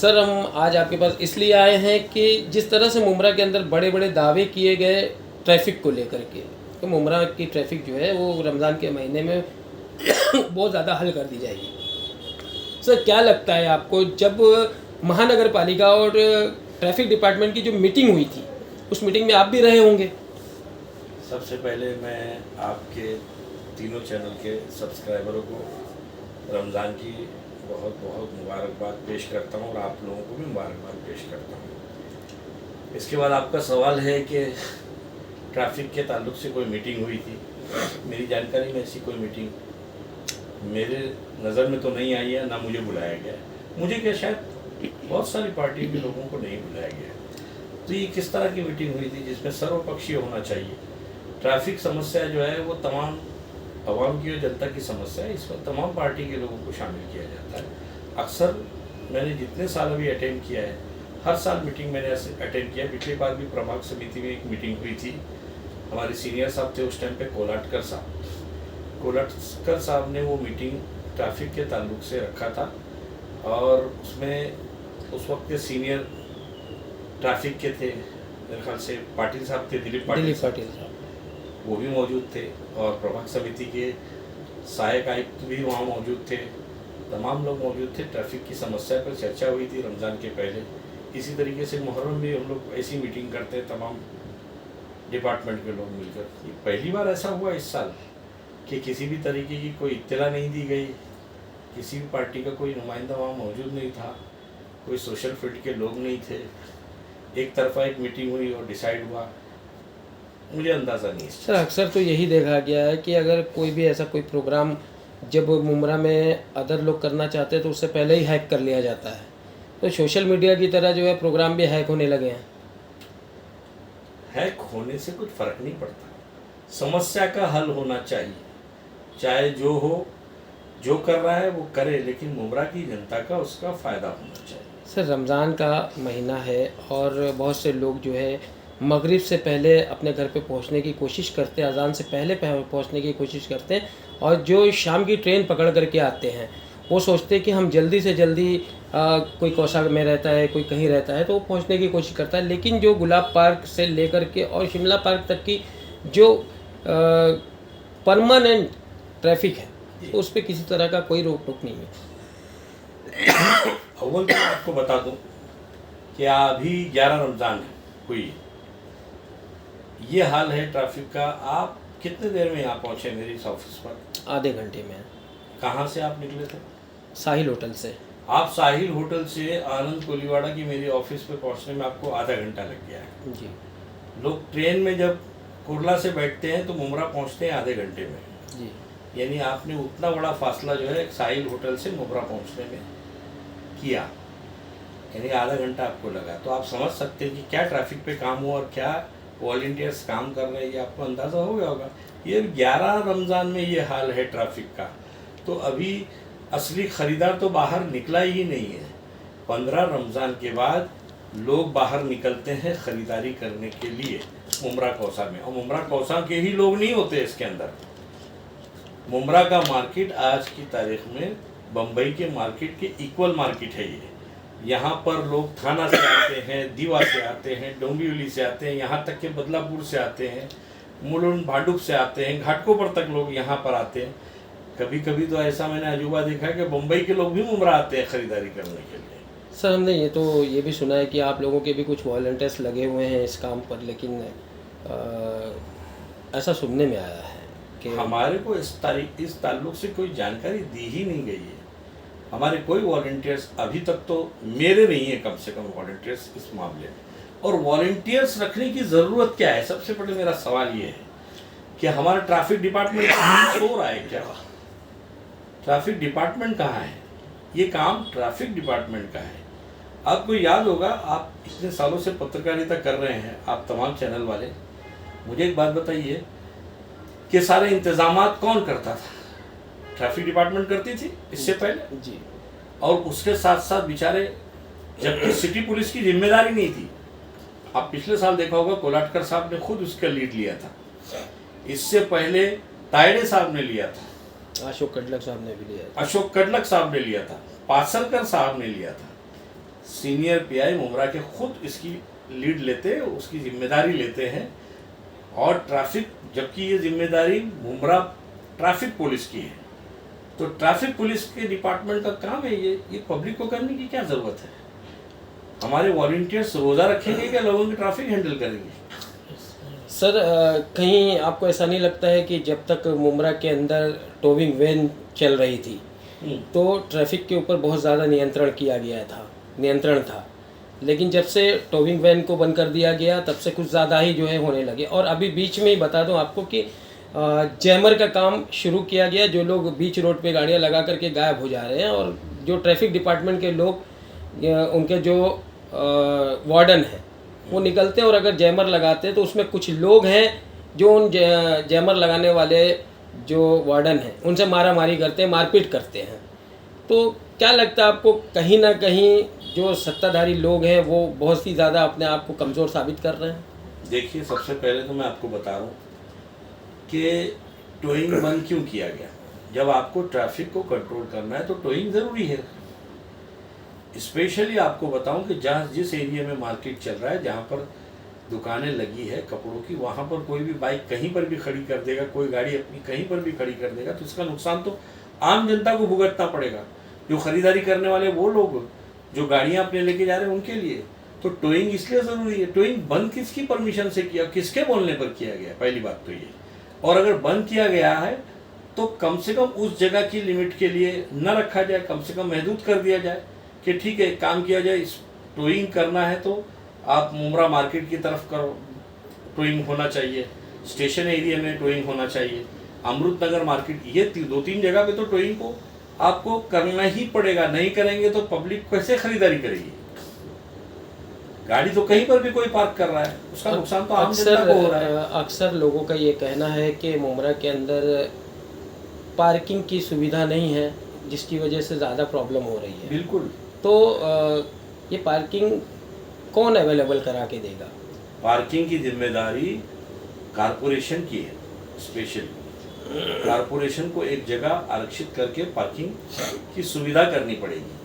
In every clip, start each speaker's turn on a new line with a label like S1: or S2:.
S1: Sir हम आज आपके पास इसलिए आए हैं कि जिस तरह से मुमरा के अंदर बड़े बड़े दावे किए गए ट्रैफिक को लेकर के, तो मुमरा की ट्रैफिक जो है वो रमज़ान के महीने में बहुत ज़्यादा हल कर दी जाएगी। सर क्या लगता है आपको, जब महानगर पालिका और ट्रैफिक डिपार्टमेंट की जो मीटिंग हुई थी, उस मीटिंग में आप भी रहे होंगे?
S2: सबसे पहले मैं आपके तीनों चैनल के सब्सक्राइबरों को रमज़ान की बहुत बहुत मुबारकबाद पेश करता हूँ और आप लोगों को भी मुबारकबाद पेश करता हूँ। इसके बाद आपका सवाल है कि ट्रैफिक के ताल्लुक से कोई मीटिंग हुई थी। मेरी जानकारी में ऐसी कोई मीटिंग मेरे नज़र में तो नहीं आई है, ना मुझे बुलाया गया है। मुझे क्या, शायद बहुत सारी पार्टी के लोगों को नहीं बुलाया गया है। तो ये किस तरह की मीटिंग हुई थी जिसमें सर्वपक्षीय होना चाहिए? ट्रैफिक समस्या जो है वो तमाम आवाम की और जनता की समस्या है, इसमें तमाम पार्टी के लोगों को शामिल किया जाता है। अक्सर मैंने जितने साल अभी अटेंड किया है, हर साल मीटिंग मैंने अटेंड किया। पिछली बार भी प्रभाग समिति में एक मीटिंग हुई थी। हमारे सीनियर साहब थे उस टाइम पे कोलाटकर साहब ने वो मीटिंग ट्रैफिक के ताल्लुक से रखा था और उसमें उस वक्त के सीनियर ट्रैफिक के थे, मेरे ख्याल से पाटिल साहब थे, दिलीप पाटिल साहब, वो भी मौजूद थे और प्रभाग समिति के सहायक आयुक्त भी वहाँ मौजूद थे। तमाम लोग मौजूद थे। ट्रैफिक की समस्या पर चर्चा हुई थी रमज़ान के पहले। इसी तरीके से मुहर्रम में हम लोग ऐसी मीटिंग करते हैं, तमाम डिपार्टमेंट के लोग मिलकर। ये पहली बार ऐसा हुआ इस साल कि किसी भी तरीके की कोई इत्तला नहीं दी गई, किसी भी पार्टी का कोई नुमाइंदा वहाँ मौजूद नहीं था, कोई सोशल फील्ड के लोग नहीं थे। एक तरफा एक मीटिंग हुई और डिसाइड हुआ, मुझे अंदाज़ा नहीं है।
S1: सर अक्सर तो यही देखा गया है कि अगर कोई भी ऐसा कोई प्रोग्राम जब मुमरा में अदर लोग करना चाहते हैं तो उससे पहले ही हैक कर लिया जाता है। तो सोशल मीडिया की तरह जो है प्रोग्राम भी हैक होने लगे हैं।
S2: हैक होने से कुछ फ़र्क नहीं पड़ता, समस्या का हल होना चाहिए। चाहे जो हो, जो कर रहा है वो करे, लेकिन मुमरा की जनता का उसका फ़ायदा होना चाहिए।
S1: सर रमज़ान का महीना है और बहुत से लोग जो है मगरिब से पहले अपने घर पे पहुंचने की कोशिश करते हैं, अज़ान से पहले पहुंचने की कोशिश करते हैं, और जो शाम की ट्रेन पकड़ करके आते हैं वो सोचते हैं कि हम जल्दी से जल्दी कोई कौसा में रहता है, कोई कहीं रहता है, तो वो पहुंचने की कोशिश करता है। लेकिन जो गुलाब पार्क से लेकर के और शिमला पार्क तक की जो परमानेंट ट्रैफिक है उस पर किसी तरह का कोई रोक टोक नहीं है।
S2: अव्वल तो आपको बता दूं कि अभी 11 रमज़ान हुई, ये हाल है ट्रैफिक का। आप कितने देर में यहाँ पहुँचे मेरे इस ऑफिस पर?
S1: आधे घंटे में।
S2: कहाँ से आप निकले थे?
S1: साहिल होटल से।
S2: आप साहिल होटल से आनंद कोलीवाड़ा की मेरी ऑफिस पे पहुँचने में आपको आधा घंटा लग गया है
S1: जी।
S2: लोग ट्रेन में जब कुर्ला से बैठते हैं तो मुमरा पहुँचते हैं आधे घंटे में
S1: जी।
S2: यानी आपने उतना बड़ा फासला जो है साहिल होटल से मुमरा पहुँचने में किया, यानी आधा घंटा आपको लगा। तो आप समझ सकते हैं कि क्या ट्रैफिक पे काम हुआ और क्या वॉलंटियर्स काम कर रहे हैं, ये आपको अंदाज़ा हो गया होगा। ये 11 रमज़ान में ये हाल है ट्रैफिक का, तो अभी असली ख़रीदार तो बाहर निकला ही नहीं है। 15 रमज़ान के बाद लोग बाहर निकलते हैं ख़रीदारी करने के लिए मुमरा कौसा में, और मुमरा कौसा के ही लोग नहीं होते इसके अंदर। मुमरा का मार्केट आज की तारीख में बम्बई के मार्केट के इक्वल मार्केट है ये। यहाँ पर लोग थाना से आते हैं, दीवा से आते हैं, डोंबिवली से आते हैं, यहाँ तक के बदलापुर से आते हैं, मुलुंड भाडुप से आते हैं, घाटकोपर तक लोग यहाँ पर आते हैं। कभी कभी तो ऐसा मैंने अजूबा देखा है कि मुंबई के लोग भी मुमरा आते हैं ख़रीदारी करने के लिए।
S1: सर हमने ये भी सुना है कि आप लोगों के भी कुछ वॉलंटियर्स लगे हुए हैं इस काम पर, लेकिन ऐसा सुनने में आया है कि
S2: हमारे को इस ताल्लुक से कोई जानकारी दी ही नहीं गई है। हमारे कोई वॉलंटियर्स अभी तक तो मेरे नहीं है, कम से कम वॉलंटियर्स इस मामले में। और वॉलंटियर्स रखने की ज़रूरत क्या है? सबसे पहले मेरा सवाल ये है कि हमारा ट्रैफिक डिपार्टमेंट सो रहा है क्या? ट्रैफिक डिपार्टमेंट कहाँ है? ये काम ट्रैफिक डिपार्टमेंट का है। आपको याद होगा, आप इतने सालों से पत्रकारिता कर रहे हैं, आप तमाम चैनल वाले, मुझे एक बात बताइए कि सारे इंतजामात कौन करता था? ट्रैफिक डिपार्टमेंट करती थी इससे पहले
S1: जी।
S2: और उसके साथ साथ बेचारे, जबकि सिटी पुलिस की जिम्मेदारी नहीं थी। आप पिछले साल देखा होगा कोलाटकर साहब ने खुद उसका लीड लिया था, इससे पहले तायडे साहब ने लिया था,
S1: अशोक कडलक साहब ने भी लिया था,
S2: अशोक कडलक साहब ने लिया था, पासरकर साहब ने लिया था। सीनियर पीआई मुमरा के खुद इसकी लीड लेते, उसकी जिम्मेदारी लेते हैं। और ट्रैफिक, जबकि ये जिम्मेदारी मुमरा ट्रैफिक पुलिस की है, तो ट्रैफिक पुलिस के डिपार्टमेंट का काम है ये पब्लिक को करने की क्या ज़रूरत है? हमारे वॉलंटियर्स रोज़ा रखेंगे क्या लोगों की ट्रैफिक हैंडल करेंगे?
S1: सर कहीं आपको ऐसा नहीं लगता है कि जब तक मुमरा के अंदर टोविंग वैन चल रही थी तो ट्रैफिक के ऊपर बहुत ज़्यादा नियंत्रण था, लेकिन जब से टोविंग वैन को बंद कर दिया गया तब से कुछ ज़्यादा ही जो है होने लगे। और अभी बीच में ही बता दूं आपको कि जैमर का काम शुरू किया गया, जो लोग बीच रोड पे गाड़ियां लगा करके गायब हो जा रहे हैं, और जो ट्रैफिक डिपार्टमेंट के लोग उनके जो वार्डन हैं वो निकलते हैं, और अगर जैमर लगाते हैं तो उसमें कुछ लोग हैं जो उन जैमर लगाने वाले जो वार्डन हैं उनसे मारामारी करते हैं, मारपीट करते हैं। तो क्या लगता है आपको, कहीं ना कहीं जो सत्ताधारी लोग हैं वो बहुत ही ज़्यादा अपने आप को कमज़ोर साबित कर रहे हैं?
S2: देखिए, सबसे पहले तो मैं आपको बता रहा हूँ कि टोइंग बंद क्यों किया गया। जब आपको ट्रैफिक को कंट्रोल करना है तो टोइंग ज़रूरी है। स्पेशली आपको बताऊं कि जिस एरिया में मार्केट चल रहा है, जहाँ पर दुकानें लगी है कपड़ों की, वहाँ पर कोई भी बाइक कहीं पर भी खड़ी कर देगा, कोई गाड़ी अपनी कहीं पर भी खड़ी कर देगा, तो इसका नुकसान तो आम जनता को भुगतना पड़ेगा। जो खरीदारी करने वाले वो लोग जो गाड़ियाँ अपने लेके जा रहे हैं उनके लिए तो टोइंग इसलिए ज़रूरी है। टोइंग बंद किसकी परमिशन से किया, किसके बोलने पर किया गया, पहली बात तो ये। और अगर बंद किया गया है तो कम से कम उस जगह की लिमिट के लिए न रखा जाए, कम से कम महदूद कर दिया जाए कि ठीक है, काम किया जाए। इस टोइंग करना है तो आप मुमरा मार्केट की तरफ करो, टोइंग होना चाहिए। स्टेशन एरिया में टोइंग होना चाहिए। अमृत नगर मार्केट, ये 2-3 जगह पे तो टोइंग को आपको करना ही पड़ेगा। नहीं करेंगे तो पब्लिक कैसे खरीदारी करेगी? गाड़ी तो कहीं पर भी कोई पार्क कर रहा है, उसका नुकसान तो आम जनता को हो रहा है।
S1: अक्सर लोगों का ये कहना है कि मुमरा के अंदर पार्किंग की सुविधा नहीं है, जिसकी वजह से ज़्यादा प्रॉब्लम हो रही है।
S2: बिल्कुल।
S1: तो ये पार्किंग कौन अवेलेबल करा के देगा?
S2: पार्किंग की जिम्मेदारी कारपोरेशन की है। स्पेशली कारपोरेशन को एक जगह आरक्षित करके पार्किंग की सुविधा करनी पड़ेगी।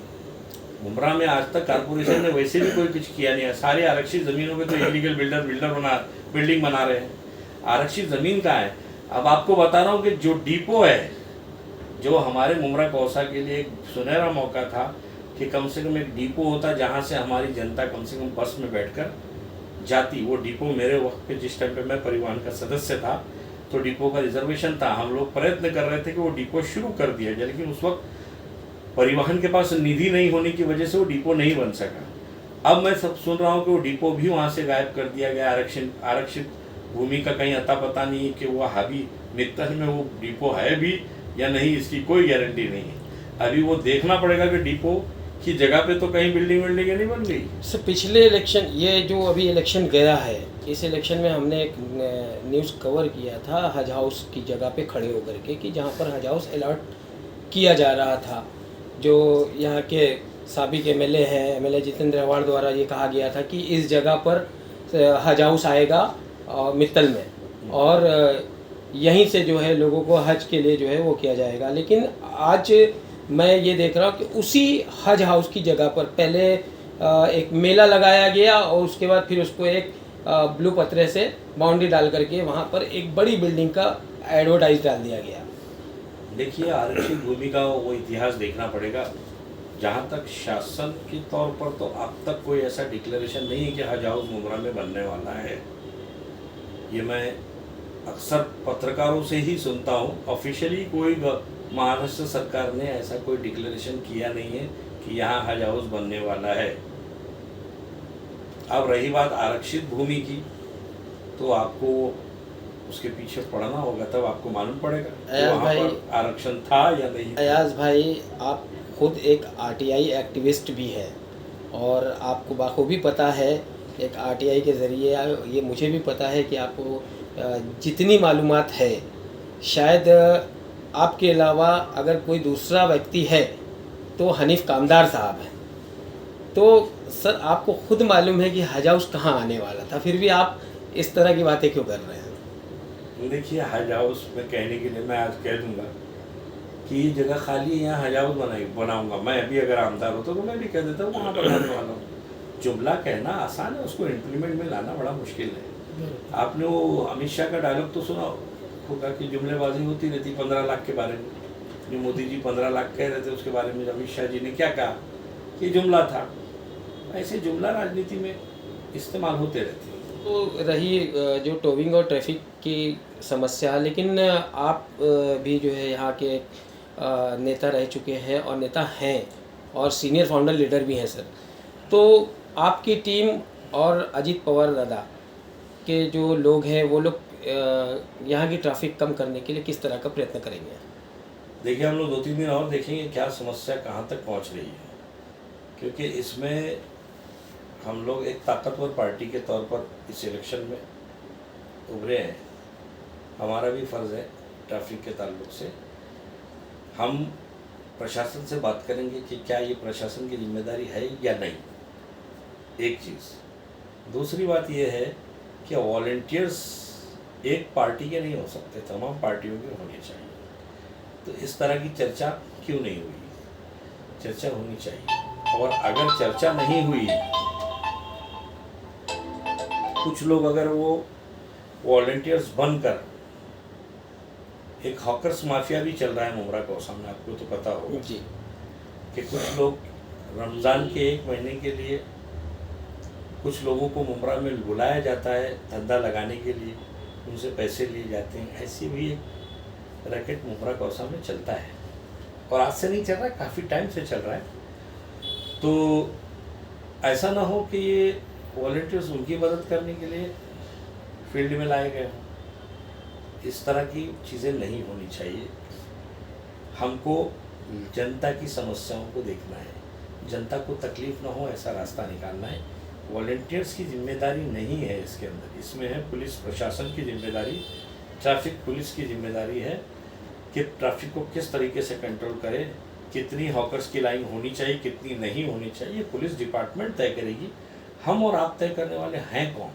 S2: मुमरा में आज तक कारपोरेशन ने वैसे भी कोई कुछ किया नहीं है। सारे आरक्षित ज़मीनों पे तो इलीगल बिल्डिंग बना रहे हैं। आरक्षित ज़मीन कहाँ है? अब आपको बता रहा हूँ कि जो डिपो है, जो हमारे मुमरा कौसा के लिए एक सुनहरा मौका था कि कम से कम एक डिपो होता जहाँ से हमारी जनता कम से कम बस में बैठकर जाती। वो डिपो मेरे वक्त पे, जिस टाइम पे मैं परिवहन का सदस्य था, तो डिपो का रिजर्वेशन था। हम लोग प्रयत्न कर रहे थे कि वो डिपो शुरू कर दिया जाए, लेकिन उस वक्त परिवहन के पास निधि नहीं होने की वजह से वो डिपो नहीं बन सका। अब मैं सब सुन रहा हूँ कि वो डिपो भी वहाँ से गायब कर दिया गया। आरक्षित भूमि का कहीं अता पता नहीं है कि वो हावी मित्तल में वो डिपो है भी या नहीं, इसकी कोई गारंटी नहीं है। अभी वो देखना पड़ेगा कि डिपो की जगह पे तो कहीं बिल्डिंग नहीं बन गई।
S1: सर, पिछले इलेक्शन, ये जो अभी इलेक्शन गया है, इस इलेक्शन में हमने एक न्यूज़ कवर किया था हज हाउस की जगह पे खड़े होकर के, कि जहाँ पर हज हाउस अलॉट किया जा रहा था। जो यहाँ के साबिक एमएलए हैं, एमएलए जितेंद्र अवाड़ द्वारा ये कहा गया था कि इस जगह पर हज हाउस आएगा मित्तल में, और यहीं से जो है लोगों को हज के लिए जो है वो किया जाएगा। लेकिन आज मैं ये देख रहा हूँ कि उसी हज हाउस की जगह पर पहले एक मेला लगाया गया, और उसके बाद फिर उसको एक ब्लू पत्रे से बाउंड्री डाल करके वहाँ पर एक बड़ी बिल्डिंग का एडवर्टाइज डाल दिया गया।
S2: देखिए, आरक्षित भूमि का वो इतिहास देखना पड़ेगा। जहाँ तक शासन के तौर पर तो अब तक कोई ऐसा डिक्लेरेशन नहीं है कि हज हाउस मुमरा में बनने वाला है। ये मैं अक्सर पत्रकारों से ही सुनता हूँ। ऑफिशियली कोई महाराष्ट्र सरकार ने ऐसा कोई डिक्लेरेशन किया नहीं है कि यहाँ हज हाउस बनने वाला है। अब रही बात आरक्षित भूमि की, तो आपको उसके पीछे पढ़ना होगा, तब आपको मालूम पड़ेगा वहाँ पर आरक्षण था या नहीं।
S1: अयाज भाई, आप खुद एक आरटीआई एक्टिविस्ट भी है, और आपको बाखूबी पता है एक आरटीआई के ज़रिए, ये मुझे भी पता है कि आपको जितनी मालूमात है, शायद आपके अलावा अगर कोई दूसरा व्यक्ति है तो हनीफ कामदार साहब हैं। तो सर, आपको खुद मालूम है कि हज हाउस कहाँ आने वाला था, फिर भी आप इस तरह की बातें क्यों कर रहे हैं?
S2: देखिए, हज हाउस में कहने के लिए मैं आज कह दूंगा कि ये जगह खाली है, यहाँ हज हाउस बनाऊंगा। मैं अभी अगर आमदार होता तो मैं भी कह देता हूँ वहाँ बनाने वाला हूँ। जुमला कहना आसान है, उसको इम्प्लीमेंट में लाना बड़ा मुश्किल है। आपने वो अमित शाह का डायलॉग तो सुना होगा कि जुमलेबाजी होती रहती 15 लाख के बारे में। जो मोदी जी 15 लाख कह रहे थे उसके बारे में अमित शाह जी ने क्या कहा कि जुमला था। ऐसे जुमला राजनीति में इस्तेमाल होते रहते हैं।
S1: तो रही जो टोविंग और ट्रैफिक की समस्या, लेकिन आप भी जो है यहाँ के नेता रह चुके हैं और नेता हैं और सीनियर फाउंडर लीडर भी हैं सर। तो आपकी टीम और अजीत पवार दादा के जो लोग हैं वो लोग यहाँ की ट्रैफिक कम करने के लिए किस तरह का प्रयत्न करेंगे?
S2: देखिए, हम लोग 2-3 दिन और देखेंगे क्या समस्या कहाँ तक पहुँच रही है, क्योंकि इसमें हम लोग एक ताकतवर पार्टी के तौर पर इस इलेक्शन में उभरे हैं। हमारा भी फ़र्ज़ है ट्रैफिक के ताल्लुक से। हम प्रशासन से बात करेंगे कि क्या ये प्रशासन की जिम्मेदारी है या नहीं, एक चीज़। दूसरी बात ये है कि वॉलंटियर्स एक पार्टी के नहीं हो सकते, तमाम पार्टियों के होने चाहिए। तो इस तरह की चर्चा क्यों नहीं हुई? चर्चा होनी चाहिए। और अगर चर्चा नहीं हुई, कुछ लोग अगर वो वॉलंटियर्स बनकर, एक हॉकर्स माफिया भी चल रहा है मुमरा कौसा में, आपको तो पता होगा
S1: जी,
S2: कि कुछ लोग रमज़ान के 1 महीने के लिए कुछ लोगों को मुमरा में बुलाया जाता है धंधा लगाने के लिए, उनसे पैसे लिए जाते हैं। ऐसी भी एक रैकेट मुमरा कौसा में चलता है और आज से नहीं चल रहा है, काफ़ी टाइम से चल रहा है। तो ऐसा ना हो कि ये वॉलंटियर्स उनकी मदद करने के लिए फील्ड में लाए गए हों। इस तरह की चीज़ें नहीं होनी चाहिए। हमको जनता की समस्याओं को देखना है, जनता को तकलीफ़ ना हो ऐसा रास्ता निकालना है। वॉलंटियर्स की जिम्मेदारी नहीं है इसके अंदर, इसमें है पुलिस प्रशासन की जिम्मेदारी, ट्रैफिक पुलिस की जिम्मेदारी है कि ट्रैफिक को किस तरीके से कंट्रोल करे, कितनी हॉकर्स की लाइन होनी चाहिए, कितनी नहीं होनी चाहिए, पुलिस डिपार्टमेंट तय करेगी। हम और आप तय करने वाले हैं कौन?